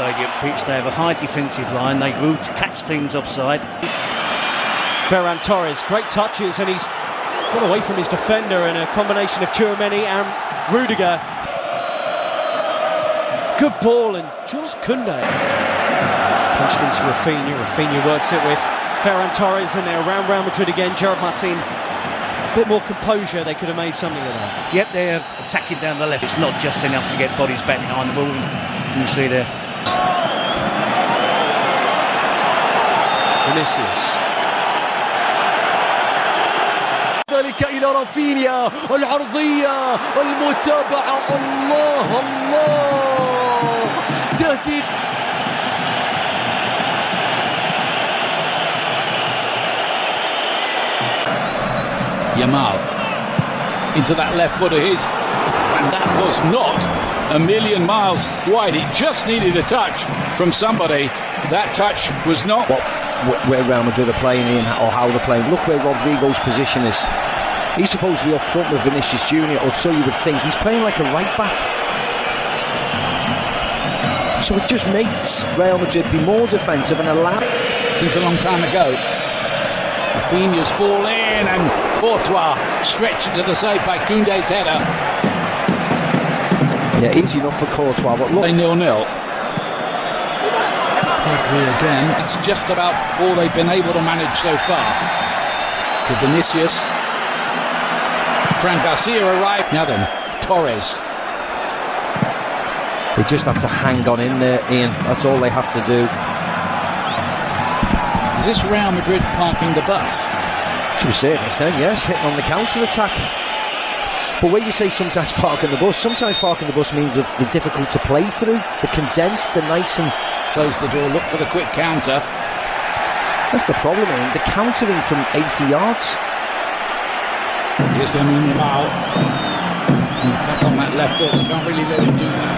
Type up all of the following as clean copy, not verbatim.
stadium pitch. They have a high defensive line. They move to catch teams offside. Ferran Torres, great touches, and he's got away from his defender in a combination of Tchouaméni and Rudiger. Good ball, and Jules Koundé punched into Rafinha. Rafinha works it with Ferran Torres, and they're around Real Madrid again. Gerard Martin, a bit more composure, they could have made something of that. Yep, they're attacking down the left. It's not just enough to get bodies back behind the ball. You can see there. Vinicius. ذلك إلى رافينيا، العرضية، المتابعة، الله الله، تهديد. Yamal into that left foot of his, and that was not a million miles wide. It just needed a touch from somebody. That touch was not where Real Madrid are playing in, or how they're playing. Look where Rodrigo's position is. He's supposed to be up front with Vinicius Jr., or so you would think. He's playing like a right back. So it just makes Real Madrid be more defensive and allow. Seems a long time ago. Rafinha's ball in, and Courtois stretched to the side by Koundé's header. Yeah, easy enough for Courtois, but look. They 0-0. Pedri again. It's just about all they've been able to manage so far. To Vinicius. Fran Garcia arrived. Now then, Torres. They just have to hang on in there, Ian. That's all they have to do. Is this Real Madrid parking the bus? To a certain extent, yes, hitting on the counter-attack. But when you say sometimes parking the bus, sometimes parking the bus means that they're difficult to play through. They're condensed, they're nice and... Close the door, look for the quick counter. That's the problem, Ian. They're countering from 80 yards. Here's Lamine Yamal. Cut on that left foot, you can't really let him do that.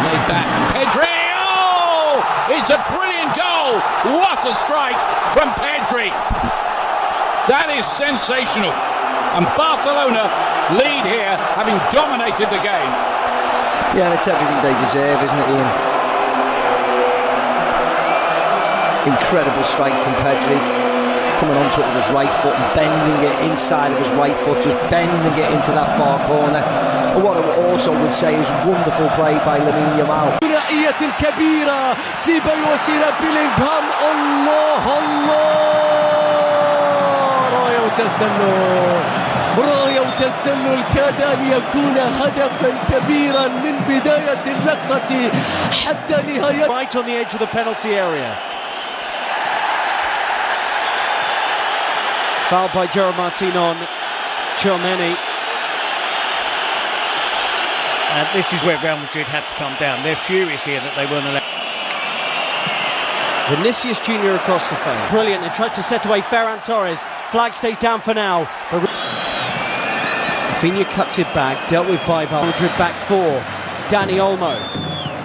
Laid back, and Pedri! Oh! It's a brilliant goal! What a strike from Pedri! That is sensational. And Barcelona lead here, having dominated the game. Yeah, and it's everything they deserve, isn't it, Ian? Incredible strike from Pedri. Coming onto it with his right foot and bending it inside of his right foot, just bending it into that far corner. And what I also would say is wonderful play by Lamine Yamal. ثنائية كبيرة، سيبايوس إلى بيلينغهام، الله الله، راية وتسلل، راية وتسلل، كاد أن يكون هدفا كبيرا من بداية اللقطة حتى نهاية. Right on the edge of the penalty area. Fouled by Gerard Martin on Tchouaméni. And this is where Real Madrid had to come down. They're furious here that they weren't allowed. Vinicius Jr. across the field. Brilliant, and tried to set away Ferran Torres. Flag stays down for now. But Rafinha cuts it back, dealt with by Madrid back four. Dani Olmo.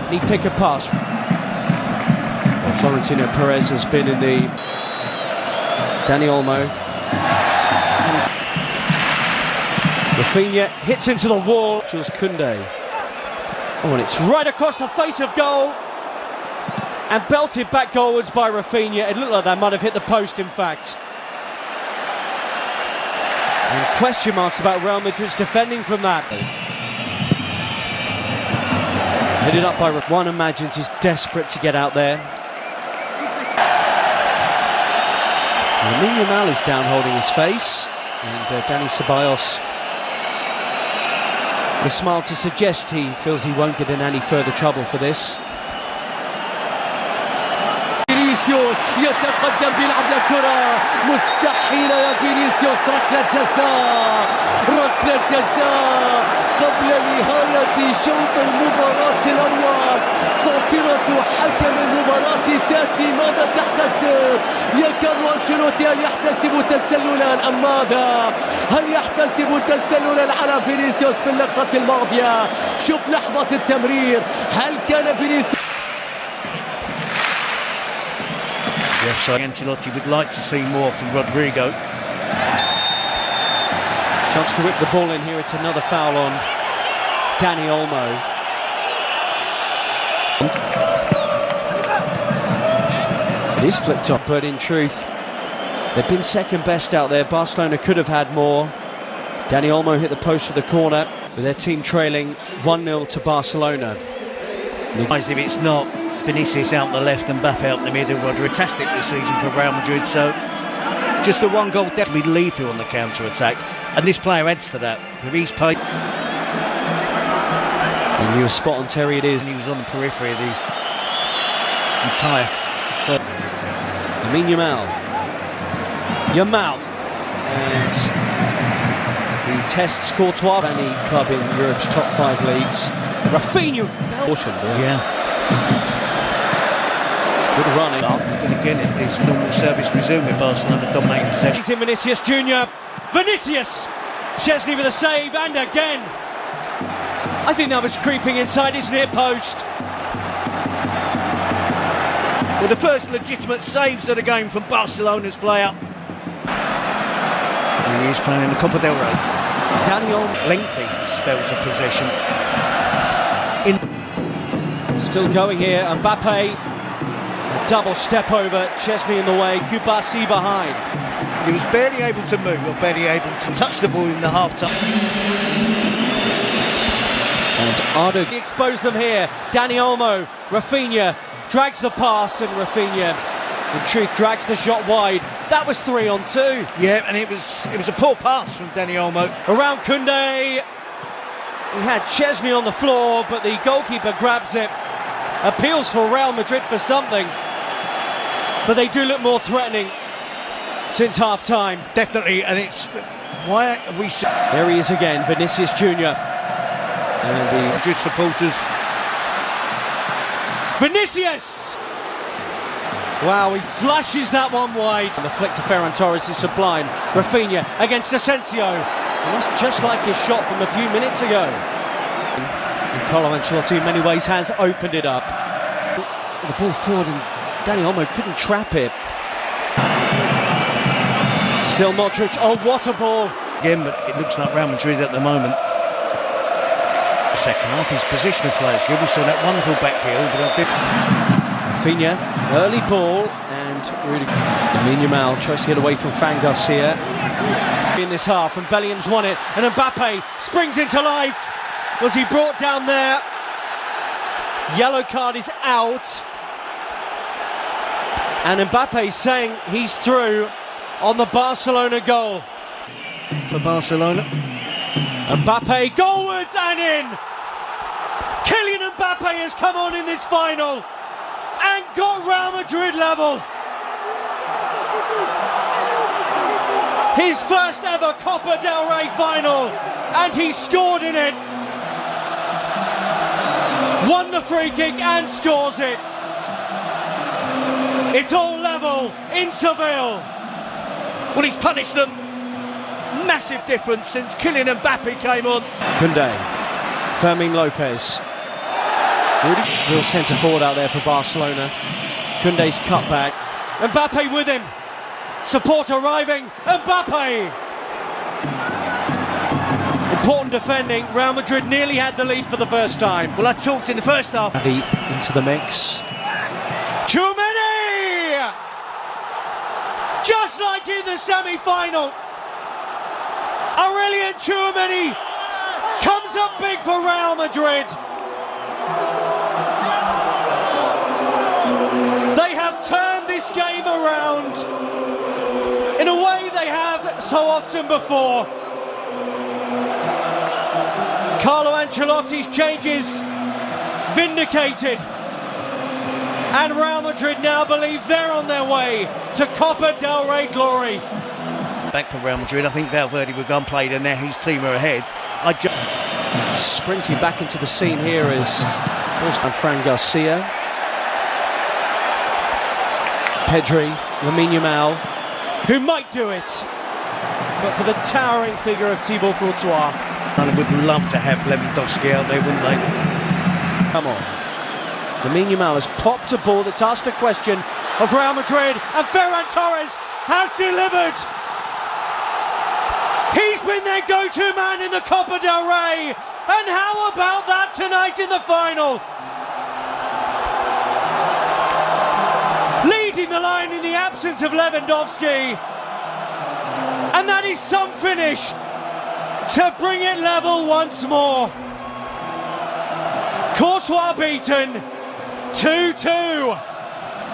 Can he pick a pass? Well, Florentino Perez has been in the... Dani Olmo. And Rafinha hits into the wall. Jules Koundé. Oh, and it's right across the face of goal. And belted back goalwards by Rafinha. It looked like that might have hit the post, in fact. And question marks about Real Madrid's defending from that. Headed up by one imagines he's desperate to get out there. Lamine Yamal is down holding his face, and Dani Ceballos, the smile to suggest he feels he won't get in any further trouble for this. يتقدم بيلعب لكرة مستحيلة يا فينيسيوس. ركلة جزاء، ركلة جزاء قبل نهاية شوط المباراة الأول. صافرة حكم المباراة تأتي. ماذا تحتسب يا كارلو أنشيلوتي؟ هل يحتسب تسللا أم ماذا؟ هل يحتسب تسللا على فينيسيوس في اللقطة الماضية؟ شوف لحظة التمرير، هل كان فينيسيوس؟ Yes, so Ancelotti would like to see more from Rodrigo. Chance to whip the ball in here. It's another foul on Dani Olmo. It is flicked up, but in truth, they've been second best out there. Barcelona could have had more. Dani Olmo hit the post of the corner, with their team trailing 1-0 to Barcelona. If it's not Vinicius out the left and Mbappe out the middle, fantastic this season for Real Madrid. So just the one goal definitely lethal on the counter-attack, and this player adds to that with his pace. And you were spot on, Terry. It is. And he was on the periphery of the entire. Lamine Yamal, and he tests Courtois, any club in Europe's top 5 leagues. Rafinha, yeah. Good running. And again, it's normal service resume with Barcelona dominating possession. He's in Vinicius Junior. Vinicius! Chesney with a save, and again. I think that was creeping inside his near post. Well, the first legitimate saves of the game from Barcelona's player. And he is playing in the Copa del Rey. Daniel, lengthy spells of possession. Still going here, Mbappe. A double step over, Chesney in the way, Kubasi behind. He was barely able to move, or barely able to touch the ball in the half-time. And Ardo, he exposed them here. Dani Olmo, Rafinha drags the pass, and Rafinha, in truth, drags the shot wide. That was 3 on 2. Yeah, and it was a poor pass from Dani Olmo. Around Koundé. He had Chesney on the floor, but the goalkeeper grabs it. Appeals for Real Madrid for something, but they do look more threatening since half-time. Definitely, and it's... Why have we... There he is again, Vinicius Junior. And the Madrid supporters. Vinicius! Wow, he flashes that one wide. And the flick to Ferran Torres is sublime. Rafinha against Asensio. And that's just like his shot from a few minutes ago. And Carlo Ancelotti in many ways has opened it up. The ball forward, and Dani Olmo couldn't trap it. Still Modric. Oh, what a ball! Again, but it looks like Real Madrid at the moment. The second half, his positional players good. We saw that wonderful back heel, but I did. Rafinha, early ball, and Lamine Yamal tries to get away from Fran Garcia in this half, and Bellingham's won it, and Mbappe springs into life. Was he brought down there? Yellow card is out, and Mbappe saying he's through on the Barcelona goal. For Barcelona, Mbappe goalwards and in. Kylian Mbappe has come on in this final and got Real Madrid level. His first ever Copa del Rey final, and he scored in it. Won the free kick and scores it. It's all level in Seville. well, he's punished them. Massive difference since Kylian Mbappe came on. Koundé, Fermin Lopez. Real centre forward out there for Barcelona. Koundé's cut back. Mbappe with him. Support arriving. Mbappe! Important defending. Real Madrid nearly had the lead for the first time. Well, I talked in the first half. Into the mix. Tchouaméni! Just like in the semi-final. Aurelien Tchouaméni comes up big for Real Madrid. They have turned this game around in a way they have so often before. Carlo Ancelotti's changes vindicated, and Real Madrid now believe they're on their way to Copa del Rey glory. Back for Real Madrid, I think Valverde were gun played and now his team are ahead. Sprinting back into the scene here is Fran Garcia. Pedri, Lamine Yamal, who might do it, but for the towering figure of Thibaut Courtois. And would love to have Lewandowski out there, wouldn't they? Come on. Lamine Yamal has popped a ball that's asked a question of Real Madrid, and Ferran Torres has delivered. He's been their go-to man in the Copa del Rey, and how about that tonight in the final? moment of Lewandowski, and that is some finish to bring it level once more. Courtois beaten, 2-2.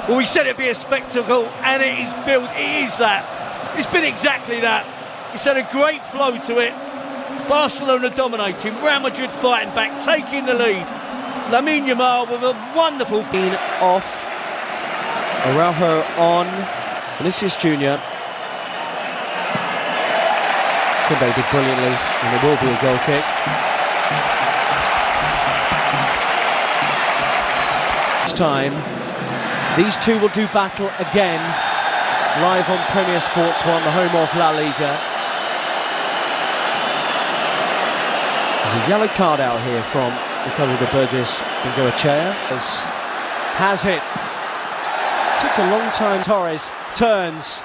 Well, we said it'd be a spectacle, and it is built. It is that. It's been exactly that. It's had a great flow to it. Barcelona dominating, Real Madrid fighting back, taking the lead. Lamine Yamal with a wonderful being off. Araujo on. Vinicius Jr. Koundé did brilliantly, and there will be a goal kick. This time, these two will do battle again, live on Premier Sports 1, the home of La Liga. There's a yellow card out here from Ricardo de Burgos Bengoechea. Has it. Took a long time. Torres turns.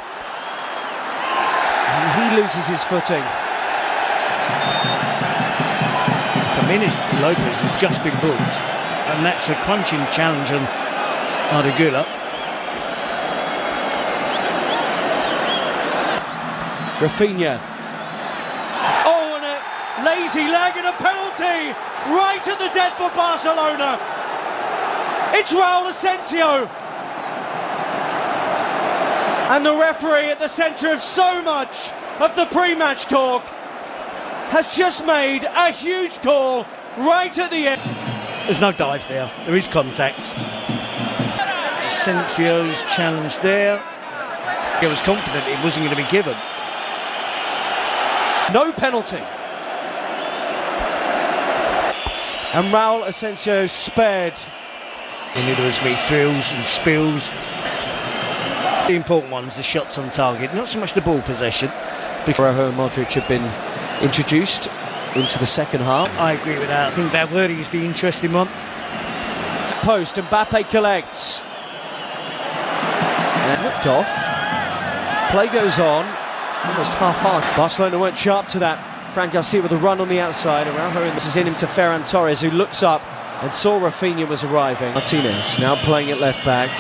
And he loses his footing. Jimenez Lopez has just been booked, and that's a crunching challenge on Ardegula. Rafinha. Oh, and a lazy leg and a penalty right at the death for Barcelona. It's Raul Asensio. And the referee at the centre of so much of the pre-match talk has just made a huge call right at the end. There's no dive there. There is contact. Asensio's challenge there. He was confident it wasn't going to be given. No penalty. And Raul Asensio spared. You knew there was be thrills and spills. The important ones, the shots on target, not so much the ball possession. Araujo and Modric have been introduced into the second half. I agree with that. I think Valverde is the interesting one. Post, Mbappe collects. And hooked off. Play goes on. Almost half-hearted. Barcelona weren't sharp to that. Fran Garcia with a run on the outside. Araujo, and this is in him to Ferran Torres, who looks up and saw Rafinha was arriving. Martinez now playing at left back.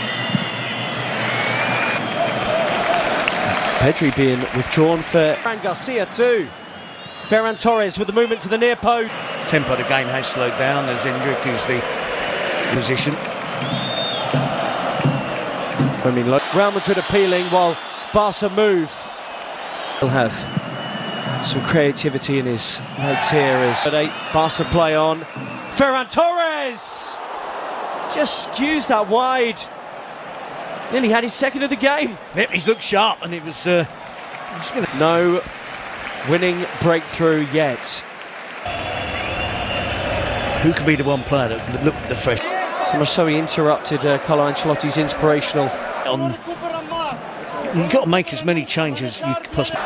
Pedri being withdrawn for Fran Garcia too. Ferran Torres with the movement to the near post. Tempo of the game has slowed down. There's Endrick, who's the position. I mean, Real Madrid appealing while Barca move. He'll have some creativity in his legs here as Barca play on. Ferran Torres just skews that wide. Nearly had his second of the game. Yep, he's looked sharp, and it was no winning breakthrough yet. Who could be the one player that could look the fresh? So much so he interrupted Carlo Ancelotti's inspirational. You've got to make as many changes as you possibly.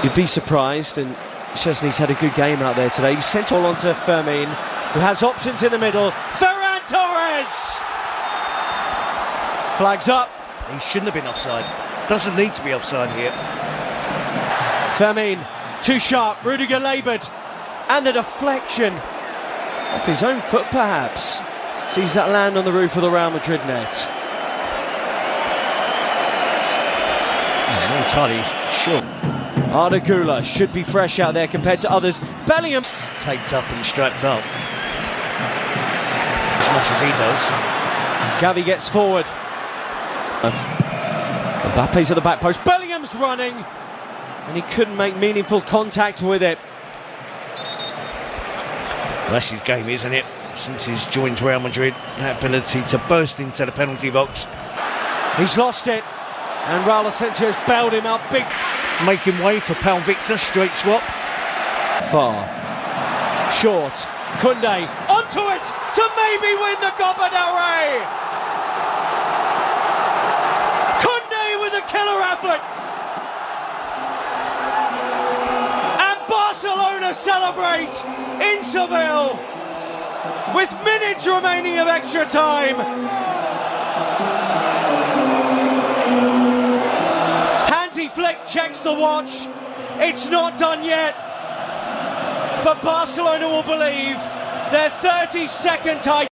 You'd be surprised, and Szczesny's had a good game out there today. He sent all onto Fermin, who has options in the middle. Ferran Torres! Flags up. He shouldn't have been offside. Doesn't need to be offside here. Fermin, too sharp. Rudiger laboured. And the deflection off his own foot, perhaps. Sees that land on the roof of the Real Madrid net. I'm not entirely sure. Ardegula should be fresh out there compared to others. Bellingham Taped up and strapped up. As much as he does. Gavi gets forward. Mbappe's at the back post. Bellingham's running. And he couldn't make meaningful contact with it. That's his game, isn't it? Since he's joined Real Madrid, that ability to burst into the penalty box. He's lost it. And Raul Asensio's bailed him out big. Making way for Pau Victor, straight swap. Far. Short. Koundé onto it to maybe win the Copa del Rey. Koundé with a killer effort. And Barcelona celebrate in Seville with minutes remaining of extra time. Hansi Flick checks the watch. It's not done yet. But Barcelona will believe their 32nd title.